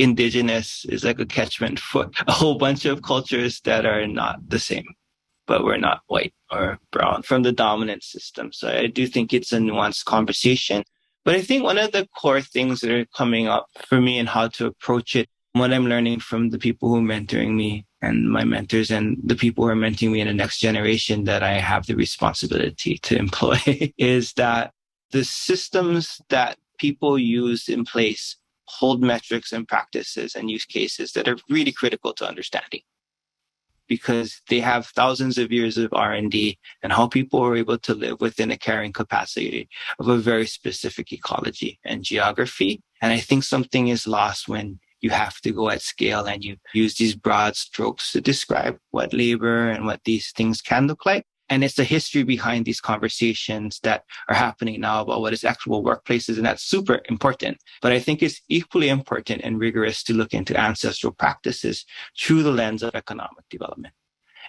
Indigenous is like a catchment for a whole bunch of cultures that are not the same, but we're not white or brown from the dominant system. So I do think it's a nuanced conversation. But I think one of the core things that are coming up for me and how to approach it, what I'm learning from the people who are mentoring me and my mentors and the people who are mentoring me in the next generation that I have the responsibility to employ is that the systems that people use in place hold metrics and practices and use cases that are really critical to understanding, because they have thousands of years of R&D and how people are able to live within a carrying capacity of a very specific ecology and geography. And I think something is lost when you have to go at scale and you use these broad strokes to describe what labor and what these things can look like. And it's the history behind these conversations that are happening now about what is actual workplaces. And that's super important. But I think it's equally important and rigorous to look into ancestral practices through the lens of economic development.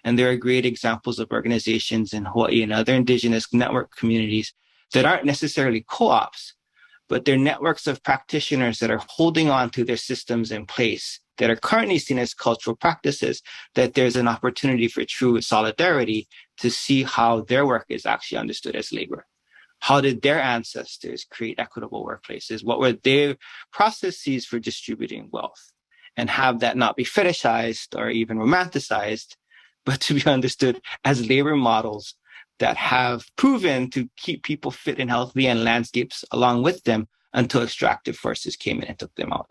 And there are great examples of organizations in Hawaii and other indigenous network communities that aren't necessarily co-ops, but they're networks of practitioners that are holding on to their systems in place that are currently seen as cultural practices, that there's an opportunity for true solidarity to see how their work is actually understood as labor. How did their ancestors create equitable workplaces? What were their processes for distributing wealth? And have that not be fetishized or even romanticized, but to be understood as labor models that have proven to keep people fit and healthy and landscapes along with them until extractive forces came in and took them out.